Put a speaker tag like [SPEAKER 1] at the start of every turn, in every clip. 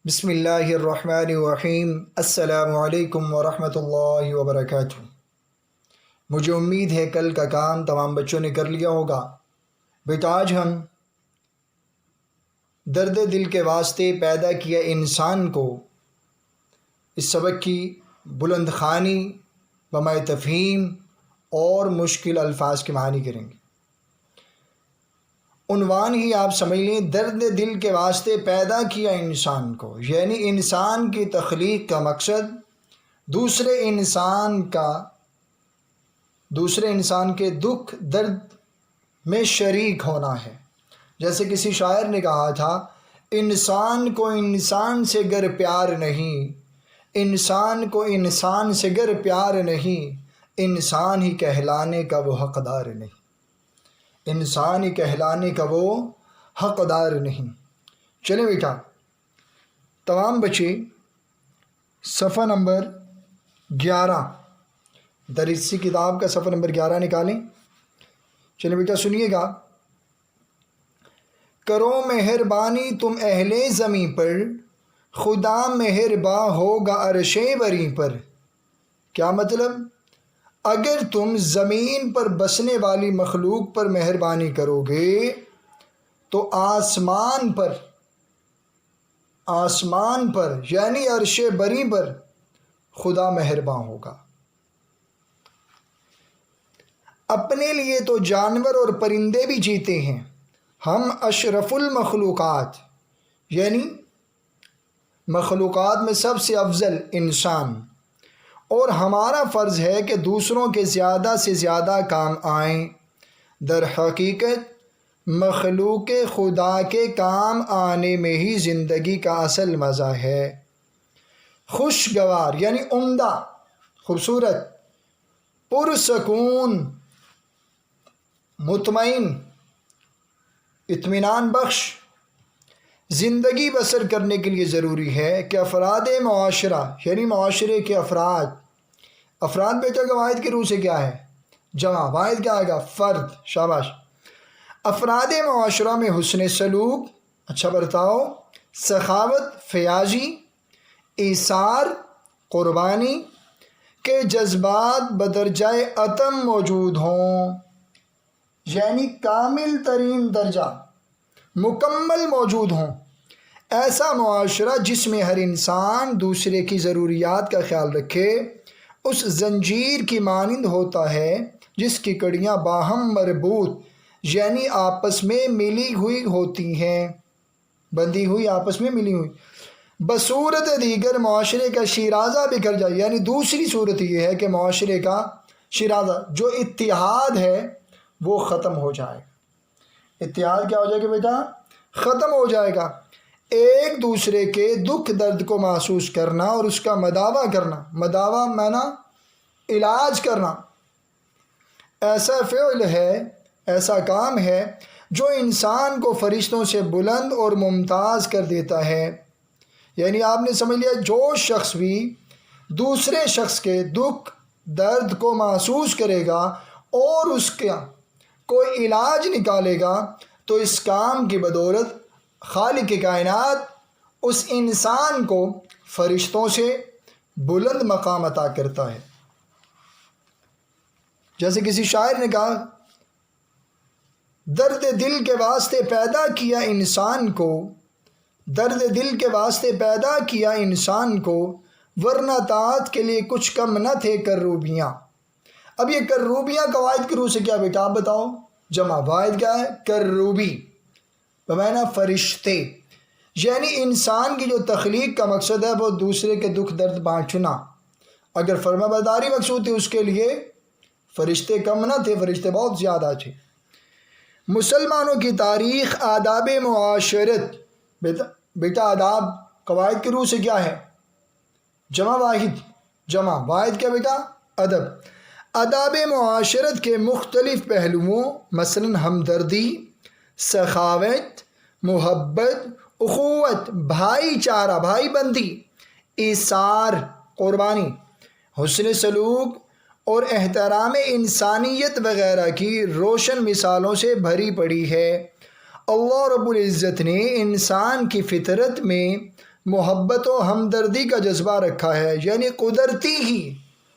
[SPEAKER 1] بسم اللہ الرحمن الرحیم۔ السلام علیکم ورحمۃ اللہ وبرکاتہ۔ مجھے امید ہے کل کا کام تمام بچوں نے کر لیا ہوگا۔ بیٹا آج ہم درد دل کے واسطے پیدا کیا انسان کو اس سبق کی بلند خوانی، بمائے تفہیم اور مشکل الفاظ کے معنی کریں گے۔ عنوان ہی آپ سمجھ لیں، درد دل کے واسطے پیدا کیا انسان کو، یعنی انسان کی تخلیق کا مقصد دوسرے انسان کے دکھ درد میں شریک ہونا ہے۔ جیسے کسی شاعر نے کہا تھا، انسان کو انسان سے گر پیار نہیں، انسان کو انسان سے گر پیار نہیں، انسان ہی کہلانے کا وہ حقدار نہیں، انسان ہی کہلانے کا وہ حقدار نہیں۔ چلیں بیٹا، تمام بچے صفحہ نمبر 11 درسی کتاب کا صفحہ نمبر 11 نکالیں۔ چلیں بیٹا سنیے گا۔ کرو مہربانی تم اہل زمیں پر، خدا مہرباں ہوگا عرش بری پر۔ کیا مطلب؟ اگر تم زمین پر بسنے والی مخلوق پر مہربانی کرو گے تو آسمان پر یعنی عرش بری پر خدا مہرباں ہوگا۔ اپنے لیے تو جانور اور پرندے بھی جیتے ہیں، ہم اشرف المخلوقات یعنی مخلوقات میں سب سے افضل انسان، اور ہمارا فرض ہے کہ دوسروں کے زیادہ سے زیادہ کام آئیں۔ در حقیقت مخلوق خدا کے کام آنے میں ہی زندگی کا اصل مزہ ہے۔ خوشگوار یعنی عمدہ، خوبصورت، پرسکون، مطمئن، اطمینان بخش زندگی بسر کرنے کے لیے ضروری ہے کہ افراد معاشرہ یعنی معاشرے کے افراد بیٹا کا واحد کی روح سے کیا ہے؟ جمع۔ واحد کیا آئے گا؟ فرد۔ شاباش۔ افراد معاشرہ میں حسن سلوک، اچھا برتاؤ، سخاوت، فیاضی، ایثار، قربانی کے جذبات بدرجہ اتم موجود ہوں، یعنی کامل ترین درجہ مکمل موجود ہوں۔ ایسا معاشرہ جس میں ہر انسان دوسرے کی ضروریات کا خیال رکھے اس زنجیر کی مانند ہوتا ہے جس کی کڑیاں باہم مربوط یعنی آپس میں ملی ہوئی ہوتی ہیں، بندھی ہوئی، آپس میں ملی ہوئی۔ بصورت دیگر معاشرے کا شیرازہ بکھر جائے، یعنی دوسری صورت یہ ہے کہ معاشرے کا شیرازہ جو اتحاد ہے وہ ختم ہو جائے گا۔ اتحاد کیا ہو جائے گا بیٹا؟ ختم ہو جائے گا۔ ایک دوسرے کے دکھ درد کو محسوس کرنا اور اس کا مداوع کرنا، مداوع مانا علاج کرنا، ایسا فعل ہے، ایسا کام ہے جو انسان کو فرشتوں سے بلند اور ممتاز کر دیتا ہے۔ یعنی آپ نے سمجھ لیا، جو شخص بھی دوسرے شخص کے دکھ درد کو محسوس کرے گا اور اس کا کوئی علاج نکالے گا تو اس کام کی بدولت خالق کائنات اس انسان کو فرشتوں سے بلند مقام عطا کرتا ہے۔ جیسے کسی شاعر نے کہا، درد دل کے واسطے پیدا کیا انسان کو، درد دل کے واسطے پیدا کیا انسان کو، ورنہ طاعت کے لیے کچھ کم نہ تھے کروبیاں۔ اب یہ کروبیاں قواعد کی روح سے کیا بیٹا آپ بتاؤ؟ جمع۔ واحد کیا ہے؟ کروبی بمعنی فرشتے، یعنی انسان کی جو تخلیق کا مقصد ہے وہ دوسرے کے دکھ درد بانٹنا۔ اگر فرما برداری مقصود تھی اس کے لیے فرشتے کم نہ تھے، فرشتے بہت زیادہ تھے۔ مسلمانوں کی تاریخ آداب معاشرت، بیٹا آداب قواعد کی روح سے کیا ہے؟ جمع واحد، جمع واحد کیا بیٹا؟ ادب۔ آداب معاشرت کے مختلف پہلوؤں مثلا ہمدردی، سخاوت، محبت، اخوت، بھائی چارہ، بھائی بندی، ایثار، قربانی، حسن سلوک اور احترام انسانیت وغیرہ کی روشن مثالوں سے بھری پڑی ہے۔ اللہ رب العزت نے انسان کی فطرت میں محبت و ہمدردی کا جذبہ رکھا ہے، یعنی قدرتی ہی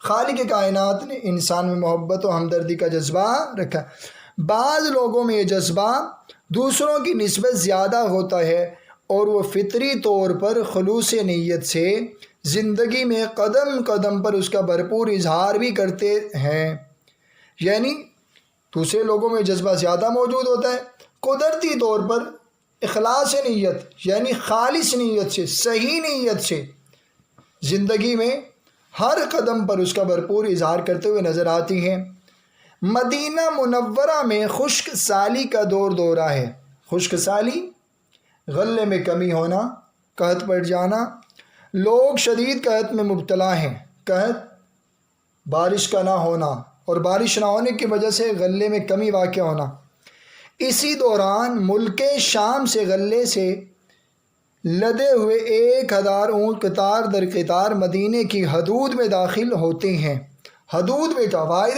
[SPEAKER 1] خالق کائنات نے انسان میں محبت و ہمدردی کا جذبہ رکھا ہے۔ بعض لوگوں میں یہ جذبہ دوسروں کی نسبت زیادہ ہوتا ہے اور وہ فطری طور پر خلوص نیت سے زندگی میں قدم قدم پر اس کا بھرپور اظہار بھی کرتے ہیں، یعنی دوسرے لوگوں میں جذبہ زیادہ موجود ہوتا ہے، قدرتی طور پر اخلاص نیت یعنی خالص نیت سے، صحیح نیت سے زندگی میں ہر قدم پر اس کا بھرپور اظہار کرتے ہوئے نظر آتی ہیں۔ مدینہ منورہ میں خشک سالی کا دور دورہ ہے۔ خشک سالی، غلے میں کمی ہونا، قحط پڑ جانا، لوگ شدید قحط میں مبتلا ہیں۔ قحط بارش کا نہ ہونا اور بارش نہ ہونے کی وجہ سے غلے میں کمی واقع ہونا۔ اسی دوران ملک شام سے غلے سے لدے ہوئے 1000 اونٹ قطار در قطار مدینے کی حدود میں داخل ہوتے ہیں۔ حدود بیٹا واحد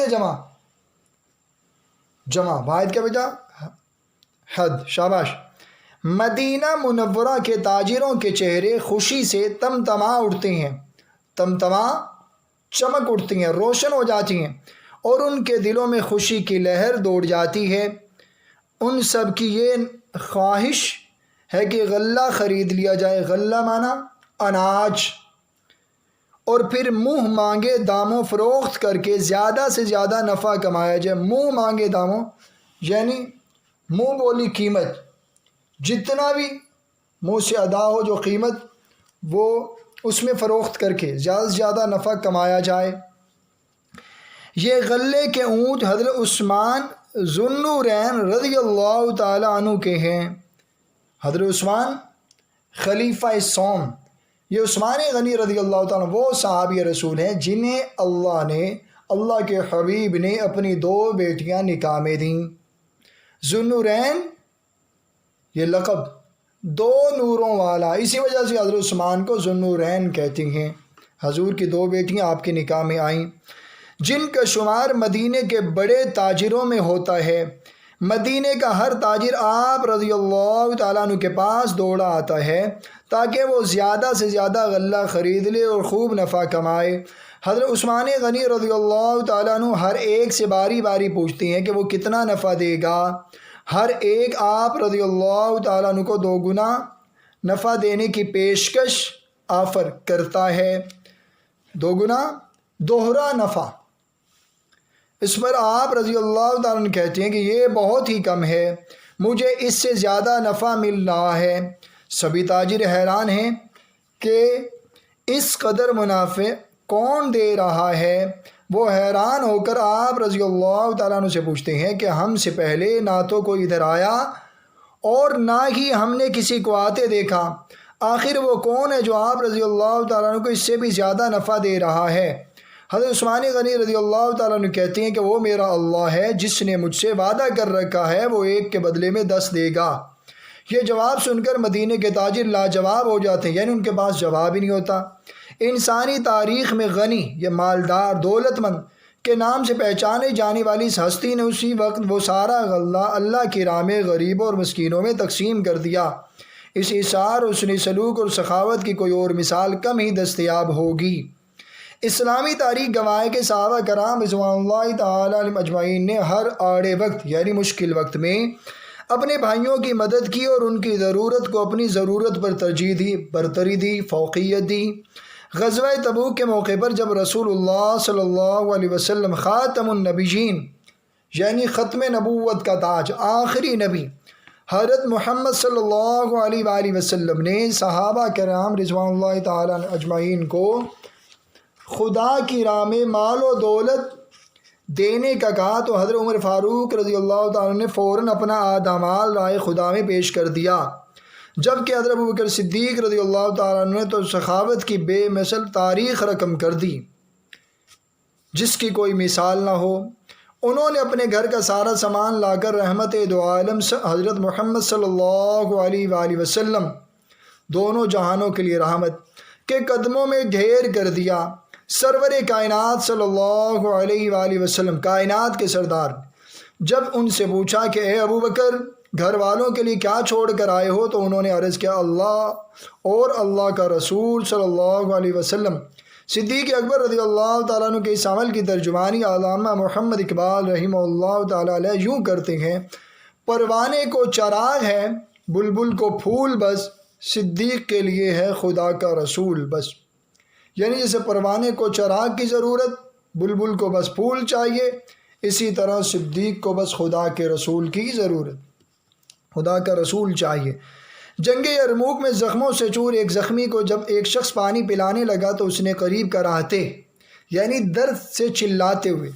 [SPEAKER 1] جمع، واحد کیا بیٹا؟ حد، شاباش۔ مدینہ منورہ کے تاجروں کے چہرے خوشی سے تمتما اٹھتے ہیں، تمتما چمک اٹھتی ہیں، روشن ہو جاتی ہیں، اور ان کے دلوں میں خوشی کی لہر دوڑ جاتی ہے۔ ان سب کی یہ خواہش ہے کہ غلہ خرید لیا جائے، غلہ مانا اناج، اور پھر منہ مانگے داموں فروخت کر کے زیادہ سے زیادہ نفع کمایا جائے۔ منہ مانگے داموں یعنی منہ بولی قیمت، جتنا بھی منہ سے ادا ہو جو قیمت، وہ اس میں فروخت کر کے زیادہ سے زیادہ نفع کمایا جائے۔ یہ غلے کے اونٹ حضرت عثمان ذو النورین رضی اللہ تعالی عنہ کے ہیں۔ حضرت عثمان خلیفہ سوم، یہ عثمان غنی رضی اللہ تعالیٰ وہ صحابی رسول ہیں جنہیں اللہ کے حبیب نے اپنی 2 بیٹیاں نکاح میں دیں۔ ذو النورین یہ لقب، 2 نوروں والا، اسی وجہ سے حضرت عثمان کو ذو النورین کہتے ہیں۔ حضور کی 2 بیٹیاں آپ کے نکاح میں آئیں، جن کا شمار مدینے کے بڑے تاجروں میں ہوتا ہے۔ مدینے کا ہر تاجر آپ رضی اللہ تعالیٰ عنہ کے پاس دوڑا آتا ہے تاکہ وہ زیادہ سے زیادہ غلہ خرید لے اور خوب نفع کمائے۔ حضرت عثمان غنی رضی اللہ تعالیٰ عنہ ہر ایک سے باری باری پوچھتے ہیں کہ وہ کتنا نفع دے گا۔ ہر ایک آپ رضی اللہ تعالیٰ عنہ کو 2 گنا نفع دینے کی پیشکش آفر کرتا ہے، 2 گنا دوہرا نفع۔ اس پر آپ رضی اللہ تعالیٰ عنہ کہتے ہیں کہ یہ بہت ہی کم ہے، مجھے اس سے زیادہ نفع مل رہا ہے۔ سبھی تاجر حیران ہیں کہ اس قدر منافع کون دے رہا ہے۔ وہ حیران ہو کر آپ رضی اللہ تعالیٰ عنہ سے پوچھتے ہیں کہ ہم سے پہلے نہ تو کوئی ادھر آیا اور نہ ہی ہم نے کسی کو آتے دیکھا، آخر وہ کون ہے جو آپ رضی اللہ تعالیٰ عنہ کو اس سے بھی زیادہ نفع دے رہا ہے؟ حضرت عثمان غنی رضی اللہ تعالیٰ عنہ کہتے ہیں کہ وہ میرا اللہ ہے جس نے مجھ سے وعدہ کر رکھا ہے وہ 1 کے بدلے میں 10 دے گا۔ یہ جواب سن کر مدینے کے تاجر لاجواب ہو جاتے ہیں، یعنی ان کے پاس جواب ہی نہیں ہوتا۔ انسانی تاریخ میں غنی یہ مالدار دولت مند کے نام سے پہچانے جانے والی اس ہستی نے اسی وقت وہ سارا غلہ اللہ کی راہ میں غریبوں اور مسکینوں میں تقسیم کر دیا۔ اس اثار حسن سلوک اور سخاوت کی کوئی اور مثال کم ہی دستیاب ہوگی۔ اسلامی تاریخ گواہ کہ صحابہ کرام رضوان اللہ تعالی علیہم اجمعین نے ہر آڑے وقت یعنی مشکل وقت میں اپنے بھائیوں کی مدد کی اور ان کی ضرورت کو اپنی ضرورت پر ترجیح دی، برتری دی، فوقیت دی۔ غزوہ تبوک کے موقع پر جب رسول اللہ صلی اللہ علیہ وسلم خاتم النبیین یعنی ختم نبوت کا تاج، آخری نبی حضرت محمد صلی اللہ علیہ وآلہ وسلم نے صحابہ کرام رضوان اللہ تعالی اجمعین کو خدا کی راہ میں مال و دولت دینے کا کہا تو حضرت عمر فاروق رضی اللہ تعالیٰ نے فوراً اپنا آدھا مال راہ خدا میں پیش کر دیا، جبکہ حضرت ابوبکر صدیق رضی اللہ تعالیٰ نے تو سخاوت کی بے مثل تاریخ رقم کر دی جس کی کوئی مثال نہ ہو۔ انہوں نے اپنے گھر کا سارا سامان لا کر رحمت دو عالم حضرت محمد صلی اللہ علیہ وآلہ وسلم دونوں جہانوں کے لیے رحمت کے قدموں میں ڈھیر کر دیا۔ سرور کائنات صلی اللہ علیہ وآلہ وسلم کائنات کے سردار جب ان سے پوچھا کہ اے ابو بکر گھر والوں کے لیے کیا چھوڑ کر آئے ہو؟ تو انہوں نے عرض کیا اللہ اور اللہ کا رسول صلی اللہ علیہ وسلم۔ صدیق اکبر رضی اللہ تعالیٰ عنہ کے اس عمل کی ترجمانی علامہ محمد اقبال رحمہ اللہ تعالیٰ علیہ یوں کرتے ہیں: پروانے کو چراغ ہے بلبل کو پھول بس، صدیق کے لیے ہے خدا کا رسول بس۔ یعنی جیسے پروانے کو چراغ کی ضرورت، بلبل کو بس پھول چاہیے، اسی طرح صدیق کو بس خدا کے رسول کی ضرورت، خدا کا رسول چاہیے۔ جنگ یرموک میں زخموں سے چور ایک زخمی کو جب ایک شخص پانی پلانے لگا تو اس نے قریب کراہتے یعنی درد سے چلاتے ہوئے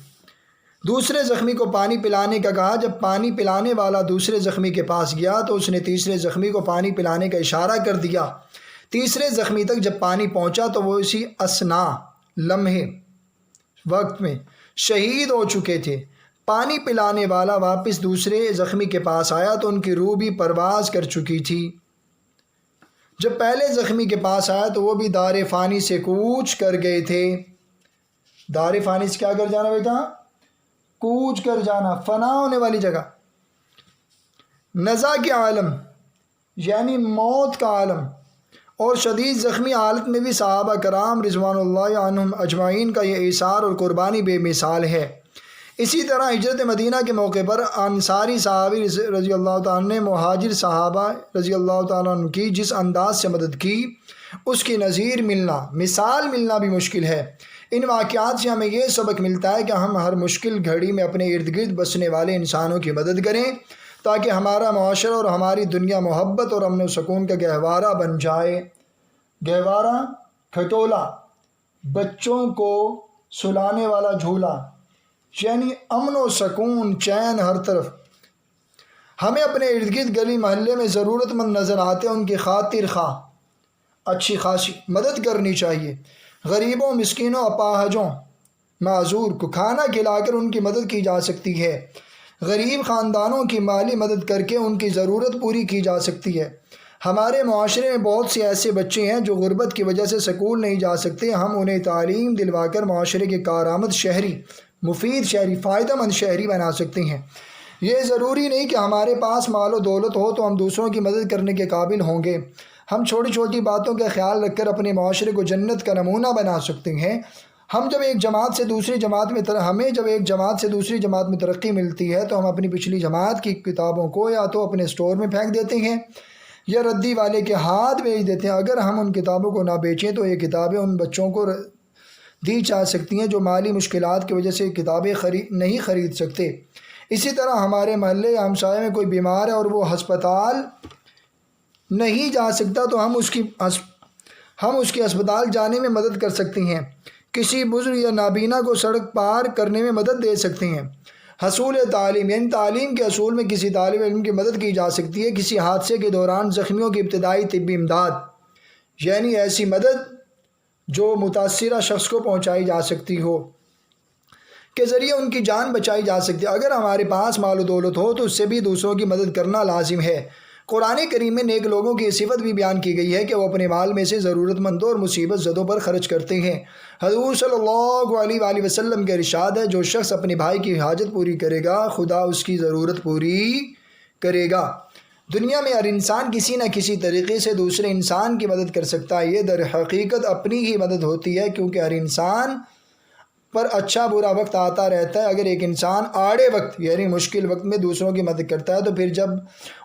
[SPEAKER 1] دوسرے زخمی کو پانی پلانے کا کہا۔ جب پانی پلانے والا دوسرے زخمی کے پاس گیا تو اس نے تیسرے زخمی کو پانی پلانے کا اشارہ کر دیا۔ تیسرے زخمی تک جب پانی پہنچا تو وہ اسی اسنا لمحے وقت میں شہید ہو چکے تھے۔ پانی پلانے والا واپس دوسرے زخمی کے پاس آیا تو ان کی روح بھی پرواز کر چکی تھی۔ جب پہلے زخمی کے پاس آیا تو وہ بھی دار فانی سے کوچ کر گئے تھے۔ دار فانی سے کیا کر جانا بیٹا؟ کوچ کر جانا، فنا ہونے والی جگہ۔ نزا کے عالم یعنی موت کا عالم اور شدید زخمی حالت میں بھی صحابہ کرام رضوان اللہ عنہم اجمعین کا یہ ایثار اور قربانی بے مثال ہے۔ اسی طرح ہجرت مدینہ کے موقع پر انصاری صحابی رضی اللہ تعالیٰ عنہ نے مہاجر صحابہ رضی اللہ تعالیٰ عنہ کی جس انداز سے مدد کی، اس کی نظیر ملنا، مثال ملنا بھی مشکل ہے۔ ان واقعات سے ہمیں یہ سبق ملتا ہے کہ ہم ہر مشکل گھڑی میں اپنے ارد گرد بسنے والے انسانوں کی مدد کریں تاکہ ہمارا معاشرہ اور ہماری دنیا محبت اور امن و سکون کا گہوارہ بن جائے۔ گہوارہ کھٹولا، بچوں کو سلانے والا جھولا، یعنی امن و سکون، چین ہر طرف۔ ہمیں اپنے ارد گرد گلی محلے میں ضرورت مند نظر آتے ہیں ان کی خاطر خواہ اچھی خاصی مدد کرنی چاہیے۔ غریبوں، مسکینوں، اپاہجوں، معذور کو کھانا کھلا کر ان کی مدد کی جا سکتی ہے۔ غریب خاندانوں کی مالی مدد کر کے ان کی ضرورت پوری کی جا سکتی ہے۔ ہمارے معاشرے میں بہت سے ایسے بچے ہیں جو غربت کی وجہ سے سکول نہیں جا سکتے۔ ہم انہیں تعلیم دلوا کر معاشرے کے کارآمد شہری، مفید شہری، فائدہ مند شہری بنا سکتے ہیں۔ یہ ضروری نہیں کہ ہمارے پاس مال و دولت ہو تو ہم دوسروں کی مدد کرنے کے قابل ہوں گے۔ ہم چھوٹی چھوٹی باتوں کا خیال رکھ کر اپنے معاشرے کو جنت کا نمونہ بنا سکتے ہیں۔ ہمیں جب ایک جماعت سے دوسری جماعت میں ترقی ملتی ہے تو ہم اپنی پچھلی جماعت کی کتابوں کو یا تو اپنے اسٹور میں پھینک دیتے ہیں یا ردی والے کے ہاتھ بھیج دیتے ہیں۔ اگر ہم ان کتابوں کو نہ بیچیں تو یہ کتابیں ان بچوں کو دی جا سکتی ہیں جو مالی مشکلات کی وجہ سے کتابیں نہیں خرید سکتے۔ اسی طرح ہمارے محلے یا ہمسائے میں کوئی بیمار ہے اور وہ ہسپتال نہیں جا سکتا تو ہم اس کی ہسپتال جانے میں مدد کر سکتے ہیں۔ کسی بزرگ یا نابینا کو سڑک پار کرنے میں مدد دے سکتے ہیں۔ حصول تعلیم یعنی تعلیم کے حصول میں کسی طالب علم کی مدد کی جا سکتی ہے۔ کسی حادثے کے دوران زخمیوں کی ابتدائی طبی امداد یعنی ایسی مدد جو متاثرہ شخص کو پہنچائی جا سکتی ہو کے ذریعے ان کی جان بچائی جا سکتی ہے۔ اگر ہمارے پاس مال و دولت ہو تو اس سے بھی دوسروں کی مدد کرنا لازم ہے۔ قرآن کریم میں نیک لوگوں کی صفت بھی بیان کی گئی ہے کہ وہ اپنے مال میں سے ضرورت مندوں اور مصیبت زدوں پر خرچ کرتے ہیں۔ حضور صلی اللہ علیہ وآلہ وسلم کا ارشاد ہے، جو شخص اپنے بھائی کی حاجت پوری کرے گا خدا اس کی ضرورت پوری کرے گا۔ دنیا میں ہر انسان کسی نہ کسی طریقے سے دوسرے انسان کی مدد کر سکتا ہے۔ یہ در حقیقت اپنی ہی مدد ہوتی ہے کیونکہ ہر انسان پر اچھا برا وقت آتا رہتا ہے۔ اگر ایک انسان آڑے وقت یعنی مشکل وقت میں دوسروں کی مدد کرتا ہے تو پھر جب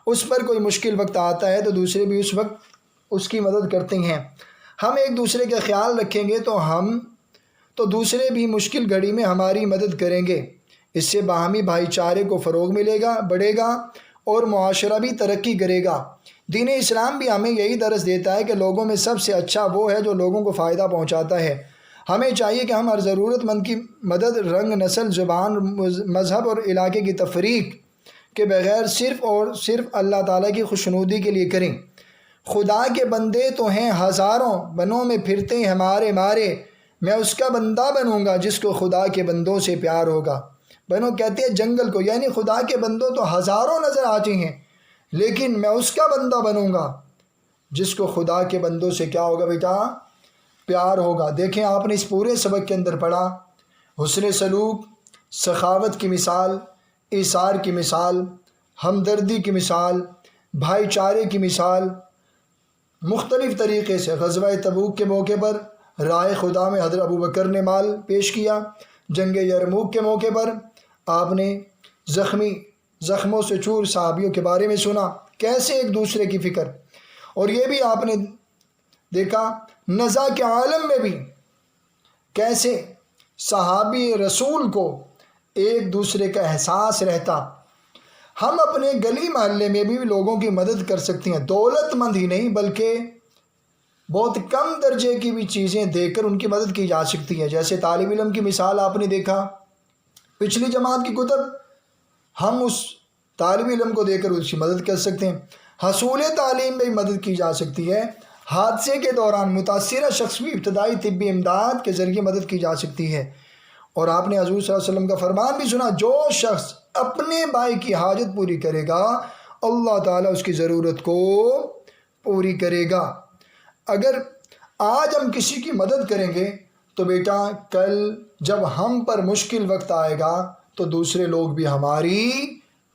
[SPEAKER 1] اس پر کوئی مشکل وقت آتا ہے تو دوسرے بھی اس وقت اس کی مدد کرتے ہیں۔ ہم ایک دوسرے کا خیال رکھیں گے تو دوسرے بھی مشکل گھڑی میں ہماری مدد کریں گے۔ اس سے باہمی بھائی چارے کو فروغ ملے گا، بڑھے گا اور معاشرہ بھی ترقی کرے گا۔ دین اسلام بھی ہمیں یہی درس دیتا ہے کہ لوگوں میں سب سے اچھا وہ ہے جو لوگوں کو فائدہ پہنچاتا ہے۔ ہمیں چاہیے کہ ہم ہر ضرورت مند کی مدد رنگ، نسل، زبان، مذہب اور علاقے کی تفریق کے بغیر صرف اور صرف اللہ تعالیٰ کی خوشنودی کے لیے کریں۔ خدا کے بندے تو ہیں ہزاروں، بنوں میں پھرتے ہیں ہمارے مارے، میں اس کا بندہ بنوں گا جس کو خدا کے بندوں سے پیار ہوگا۔ بنوں کہتے ہیں جنگل کو، یعنی خدا کے بندوں تو ہزاروں نظر آتے ہیں لیکن میں اس کا بندہ بنوں گا جس کو خدا کے بندوں سے کیا ہوگا بیٹا؟ پیار ہوگا۔ دیکھیں آپ نے اس پورے سبق کے اندر پڑھا حسن سلوک، سخاوت کی مثال، ایثار کی مثال، ہمدردی کی مثال، بھائی چارے کی مثال مختلف طریقے سے غزوہ تبوک کے موقع پر رائے خدا میں حضرت ابوبکر نے مال پیش کیا، جنگ یرموک کے موقع پر آپ نے زخموں سے چور صحابیوں کے بارے میں سنا، کیسے ایک دوسرے کی فکر، اور یہ بھی آپ نے دیکھا نزا کے عالم میں بھی کیسے صحابی رسول کو ایک دوسرے کا احساس رہتا۔ ہم اپنے گلی محلے میں بھی لوگوں کی مدد کر سکتے ہیں، دولت مند ہی نہیں بلکہ بہت کم درجے کی بھی چیزیں دے کر ان کی مدد کی جا سکتی ہے۔ جیسے طالب علم کی مثال آپ نے دیکھا، پچھلی جماعت کی کتب ہم اس طالب علم کو دے کر اس کی مدد کر سکتے ہیں، حصول تعلیم میں بھی مدد کی جا سکتی ہے، حادثے کے دوران متاثرہ شخص بھی ابتدائی طبی امداد کے ذریعے مدد کی جا سکتی ہے۔ اور آپ نے حضور صلی اللہ علیہ وسلم کا فرمان بھی سنا، جو شخص اپنے بھائی کی حاجت پوری کرے گا اللہ تعالیٰ اس کی ضرورت کو پوری کرے گا۔ اگر آج ہم کسی کی مدد کریں گے تو بیٹا کل جب ہم پر مشکل وقت آئے گا تو دوسرے لوگ بھی ہماری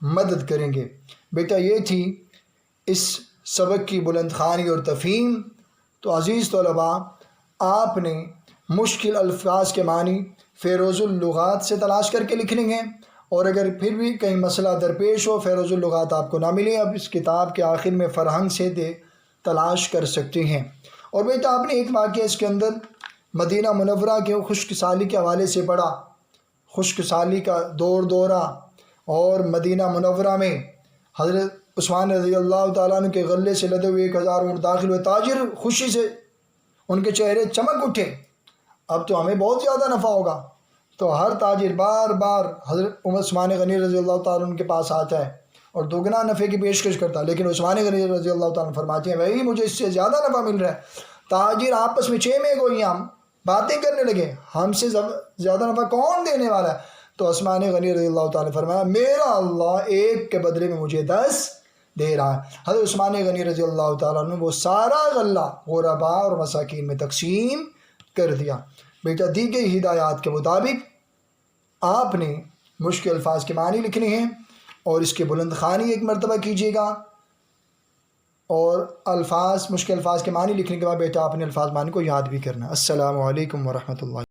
[SPEAKER 1] مدد کریں گے۔ بیٹا یہ تھی اس سبق کی بلند خوانی اور تفہیم۔ تو عزیز طلباء، آپ نے مشکل الفاظ کے معنی فیروز اللغات سے تلاش کر کے لکھنے ہیں، اور اگر پھر بھی کہیں مسئلہ درپیش ہو، فیروز اللغات آپ کو نہ ملے، اب اس کتاب کے آخر میں فرہنگ سے تلاش کر سکتے ہیں۔ اور بیٹا آپ نے ایک واقعہ اس کے اندر مدینہ منورہ کے خشک سالی کے حوالے سے پڑھا، خشک سالی کا دورہ، اور مدینہ منورہ میں حضرت عثمان رضی اللہ تعالیٰ عنہ کے غلے سے لدے ہوئے 1000 اونٹ داخل ہوئے، تاجر خوشی سے ان کے چہرے چمک اٹھے، اب تو ہمیں بہت زیادہ نفع ہوگا۔ تو ہر تاجر بار بار حضرت عثمان غنی رضی اللہ تعالیٰ عنہ کے پاس آتا ہے اور دوگنا نفع کی پیشکش کرتا ہے، لیکن عثمان غنی رضی اللہ تعالیٰ عنہ فرماتے ہیں بھائی مجھے اس سے زیادہ نفع مل رہا ہے۔ تاجر آپس میں چہ میں گوئیاں باتیں کرنے لگے، ہم سے زیادہ نفع کون دینے والا ہے؟ تو عثمان غنی رضی اللہ تعالیٰ نے فرمایا میرا اللہ ایک کے بدلے میں مجھے 10 دے رہا ہے۔ حضرت عثمان غنی رضی اللہ تعالیٰ نے وہ سارا غلہ غرباء اور مساکین میں تقسیم کر دیا۔ بیٹا دی گئی ہدایات کے مطابق آپ نے مشکل الفاظ کے معنی لکھنے ہیں اور اس کے بلند خوانی ایک مرتبہ کیجیے گا، اور مشکل الفاظ کے معنی لکھنے کے بعد بیٹا اپنے الفاظ معنی کو یاد بھی کرنا۔ السلام علیکم ورحمۃ اللہ۔